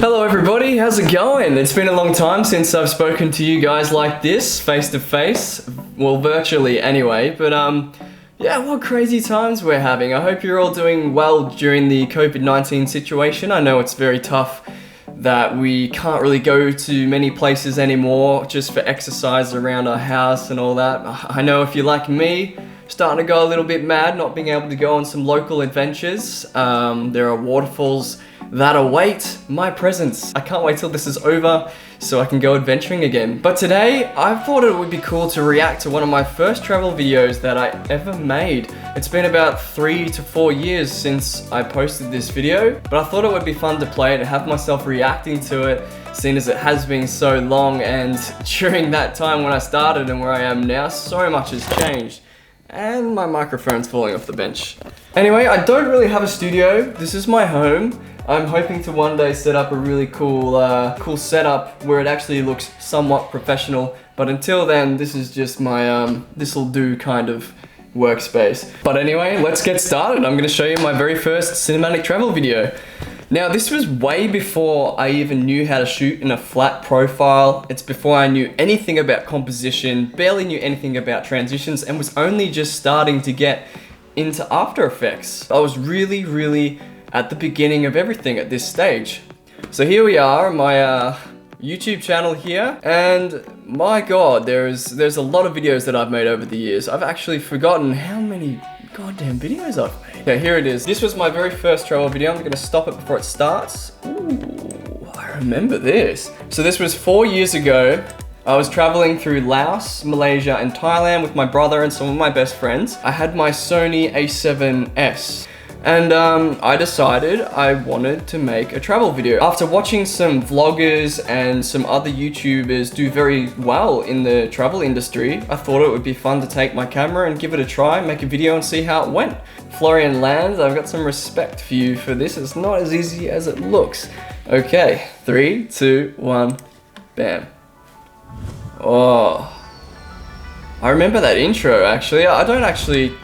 Hello everybody, how's it going? It's been a long time since I've spoken to you guys like this, face to face. Well, virtually anyway, but yeah, what crazy times we're having. I hope you're all doing well during the COVID-19 situation. I know it's very tough that we can't really go to many places anymore just for exercise around our house and all that. I know if you're like me, starting to go a little bit mad, not being able to go on some local adventures. There are waterfalls that await my presence. I can't wait till this is over so I can go adventuring again. But today, I thought it would be cool to react to one of my first travel videos that I ever made. It's been about 3 to 4 years since I posted this video, but I thought it would be fun to play it and have myself reacting to it, seeing as it has been so long, and during that time when I started and where I am now, so much has changed. And my microphone's falling off the bench. Anyway, I don't really have a studio. This is my home. I'm hoping to one day set up a really cool setup where it actually looks somewhat professional. But until then, this is just my this'll do kind of workspace. But anyway, let's get started. I'm gonna show you my very first cinematic travel video. Now, this was way before I even knew how to shoot in a flat profile. It's before I knew anything about composition, barely knew anything about transitions, and was only just starting to get into After Effects. I was really at the beginning of everything at this stage. So here we are, my YouTube channel here, and my god, there's a lot of videos that I've made over the years. I've actually forgotten how many goddamn videos I've made. Okay, here it is. This was my very first travel video. I'm gonna stop it before it starts. Ooh, I remember this. So this was 4 years ago. I was traveling through Laos, Malaysia, and Thailand with my brother and some of my best friends. I had my Sony A7S. And I decided I wanted to make a travel video. After watching some vloggers and some other YouTubers do very well in the travel industry, I thought it would be fun to take my camera and give it a try, make a video and see how it went. Florian Lands, I've got some respect for you for this. It's not as easy as it looks. Okay, 3, 2, 1, bam. Oh, I remember that intro actually. I don't actually...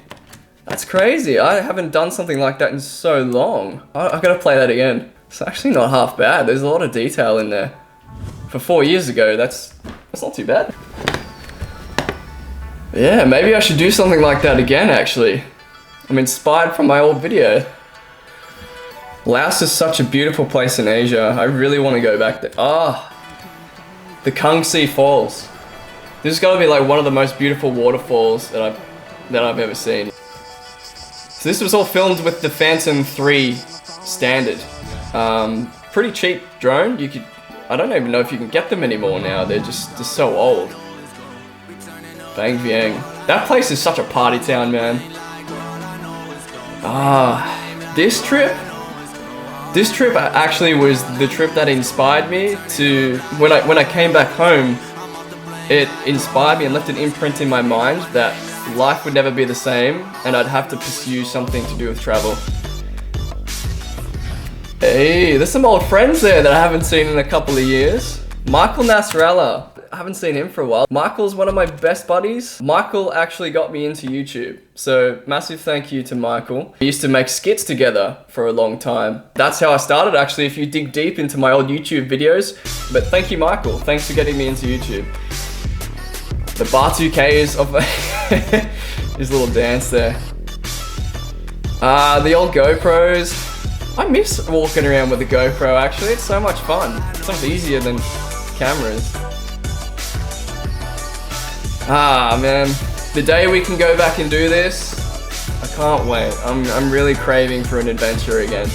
That's crazy. I haven't done something like that in so long. I gotta play that again. It's actually not half bad. There's a lot of detail in there. For 4 years ago, that's not too bad. Yeah, maybe I should do something like that again, actually. I'm inspired from my old video. Laos is such a beautiful place in Asia. I really want to go back there. Ah, the Kangxi Falls. This has got to be like one of the most beautiful waterfalls that I've ever seen. So this was all filmed with the Phantom 3 standard. Pretty cheap drone. I don't even know if you can get them anymore now. They're just so old. Bang Vieng. That place is such a party town, man. This trip actually was the trip that inspired me to, when I came back home, it inspired me and left an imprint in my mind that life would never be the same and I'd have to pursue something to do with travel. Hey, there's some old friends there that I haven't seen in a couple of years. Michael Nasrallah, I haven't seen him for a while. Michael's one of my best buddies. Michael actually got me into YouTube, so massive thank you to Michael. We used to make skits together for a long time. That's how I started actually, if you dig deep into my old YouTube videos. But thank you, Michael. Thanks for getting me into YouTube. The Bar2Ks of his little dance there. The old GoPros. I miss walking around with a GoPro actually, it's so much fun. It's much easier than cameras. Man, the day we can go back and do this, I can't wait. I'm really craving for an adventure again.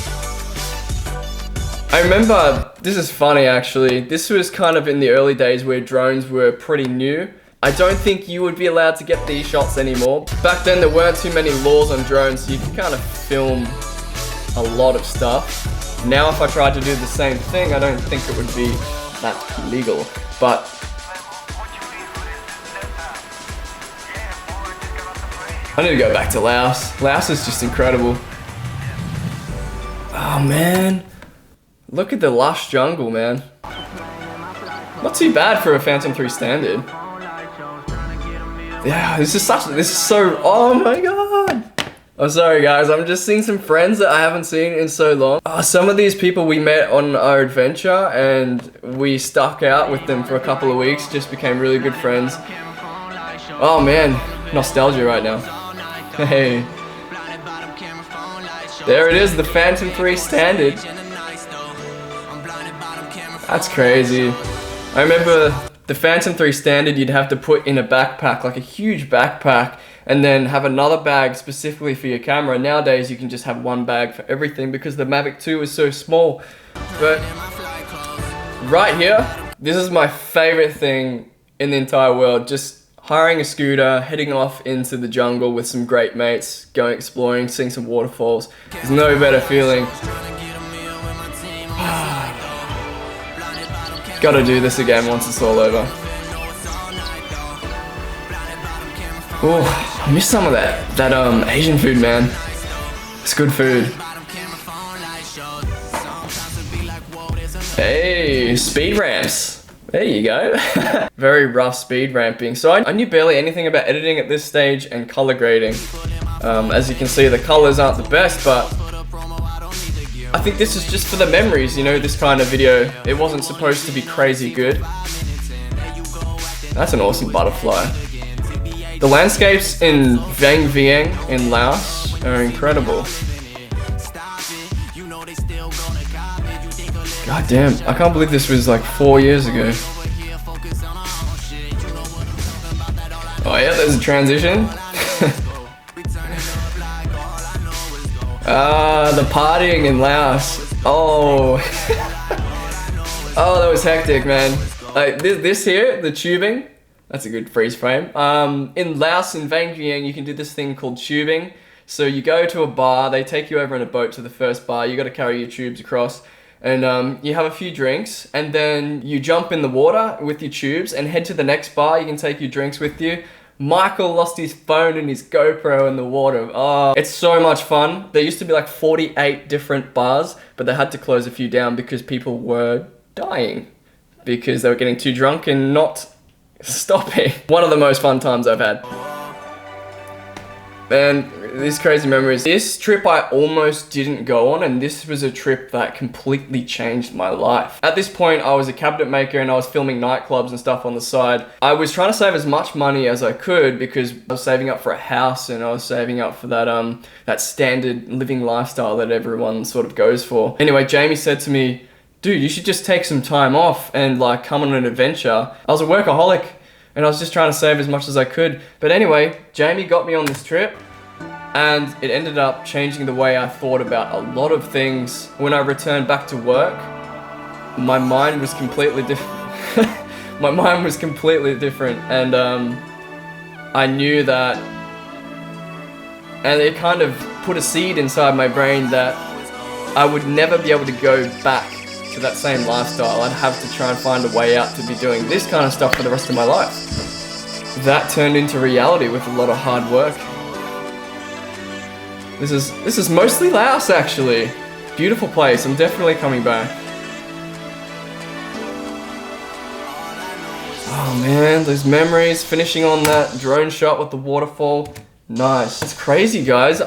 I remember, this is funny actually, this was kind of in the early days where drones were pretty new. I don't think you would be allowed to get these shots anymore. Back then there weren't too many laws on drones, so you could kind of film a lot of stuff. Now if I tried to do the same thing, I don't think it would be that legal. But I need to go back to Laos. Laos is just incredible. Oh man. Look at the lush jungle, man. Not too bad for a Phantom 3 standard. Yeah, this is so, oh my god. I'm sorry guys, I'm just seeing some friends that I haven't seen in so long. Some of these people we met on our adventure and we stuck out with them for a couple of weeks, just became really good friends. Oh man, nostalgia right now. Hey. There it is, the Phantom 3 Standard. That's crazy. I remember the Phantom 3 Standard you'd have to put in a backpack, like a huge backpack, and then have another bag specifically for your camera. Nowadays you can just have one bag for everything because the Mavic 2 is so small. But right here, this is my favorite thing in the entire world. Just hiring a scooter, heading off into the jungle with some great mates, going exploring, seeing some waterfalls. There's no better feeling. Gotta do this again once it's all over. Ooh, I miss some of that Asian food, man. It's good food. Hey, speed ramps. There you go. Very rough speed ramping. So I knew barely anything about editing at this stage and color grading. As you can see, the colors aren't the best, but I think this is just for the memories, you know, this kind of video. It wasn't supposed to be crazy good. That's an awesome butterfly. The landscapes in Vang Vieng in Laos are incredible. God damn, I can't believe this was like 4 years ago. Oh yeah, there's a transition. The partying in Laos. Oh. Oh, that was hectic, man. Like this here, the tubing. That's a good freeze frame. In Laos, in Vang Vieng, you can do this thing called tubing. So you go to a bar, they take you over in a boat to the first bar, you gotta carry your tubes across, and you have a few drinks, and then you jump in the water with your tubes and head to the next bar, you can take your drinks with you. Michael lost his phone and his GoPro in the water. Oh, it's so much fun. There used to be like 48 different bars, but they had to close a few down because people were dying because they were getting too drunk and not stopping. One of the most fun times I've had. Man, these crazy memories. This trip I almost didn't go on, and this was a trip that completely changed my life. At this point, I was a cabinet maker and I was filming nightclubs and stuff on the side. I was trying to save as much money as I could because I was saving up for a house and I was saving up for that standard living lifestyle that everyone sort of goes for. Anyway, Jamie said to me, dude, you should just take some time off and like come on an adventure. I was a workaholic and I was just trying to save as much as I could. But anyway, Jamie got me on this trip and it ended up changing the way I thought about a lot of things. When I returned back to work, my mind was completely different. My mind was completely different, and I knew that, and it kind of put a seed inside my brain that I would never be able to go back to that same lifestyle. I'd have to try and find a way out to be doing this kind of stuff for the rest of my life. That turned into reality with a lot of hard work. This is mostly Laos, actually. Beautiful place. I'm definitely coming back. Oh man, those memories. Finishing on that drone shot with the waterfall. Nice. It's crazy, guys.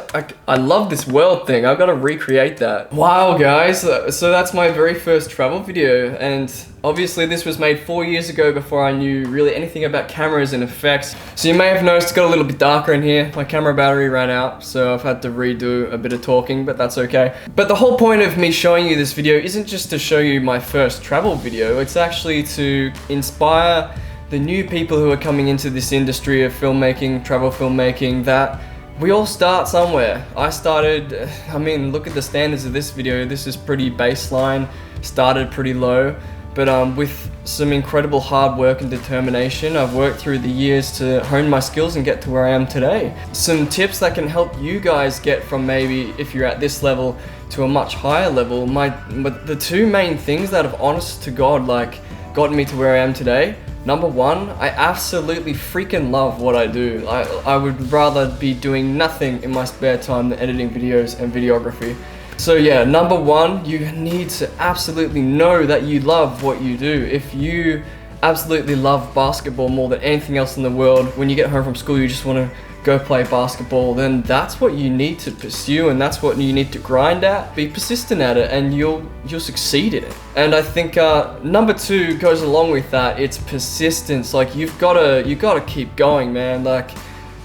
I love this world thing. I've got to recreate that. Wow, guys. So that's my very first travel video. And obviously this was made 4 years ago before I knew really anything about cameras and effects. So you may have noticed it's got a little bit darker in here. My camera battery ran out, so I've had to redo a bit of talking, but that's okay. But the whole point of me showing you this video isn't just to show you my first travel video. It's actually to inspire the new people who are coming into this industry of filmmaking, travel filmmaking, that we all start somewhere. I started, I mean, look at the standards of this video. This is pretty baseline, started pretty low, but with some incredible hard work and determination, I've worked through the years to hone my skills and get to where I am today. Some tips that can help you guys get from maybe, if you're at this level, to a much higher level. But the two main things that have, honest to God, like, gotten me to where I am today. Number one, I absolutely freaking love what I do. I would rather be doing nothing in my spare time than editing videos and videography. So yeah, number one, you need to absolutely know that you love what you do. If you absolutely love basketball more than anything else in the world, when you get home from school, you just want to go play basketball, then that's what you need to pursue, and that's what you need to grind at. Be persistent at it, and you'll succeed in it. And I think number 2 goes along with that. It's persistence. Like you gotta keep going, man. Like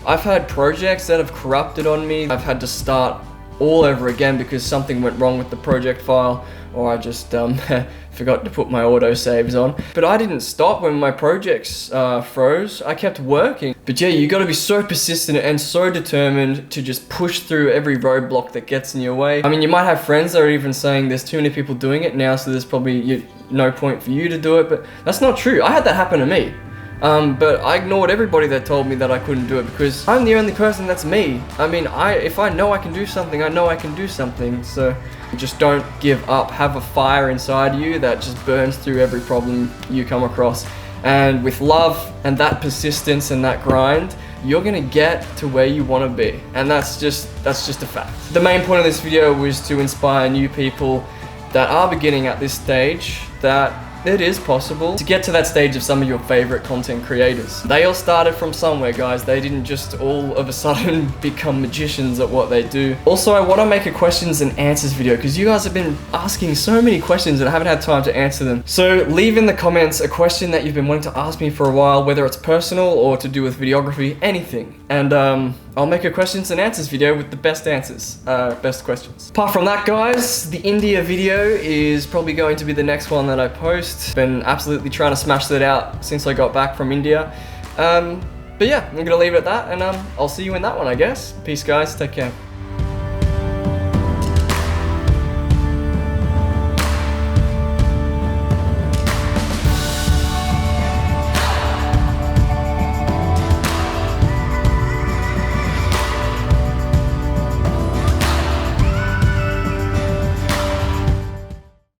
I've had projects that have corrupted on me. I've had to start all over again because something went wrong with the project file, or I just forgot to put my autosaves on. But I didn't stop when my projects froze. I kept working. But yeah, you gotta be so persistent and so determined to just push through every roadblock that gets in your way. I mean, you might have friends that are even saying there's too many people doing it now, so there's probably no point for you to do it, but that's not true. I had that happen to me. But I ignored everybody that told me that I couldn't do it because I'm the only person that's me. I mean, if I know I can do something, I know I can do something. So just don't give up. Have a fire inside you that just burns through every problem you come across. And with love and that persistence and that grind, you're gonna get to where you want to be. And that's just a fact. The main point of this video was to inspire new people that are beginning at this stage that it is possible to get to that stage of some of your favorite content creators. They all started from somewhere, guys. They didn't just all of a sudden become magicians at what they do. Also, I want to make a questions and answers video because you guys have been asking so many questions and I haven't had time to answer them. So leave in the comments a question that you've been wanting to ask me for a while, whether it's personal or to do with videography, anything. And I'll make a questions and answers video with the best answers, best questions. Apart from that, guys, the India video is probably going to be the next one that I post. Been absolutely trying to smash that out since I got back from India. But yeah, I'm gonna leave it at that, and I'll see you in that one, I guess. Peace, guys. Take care.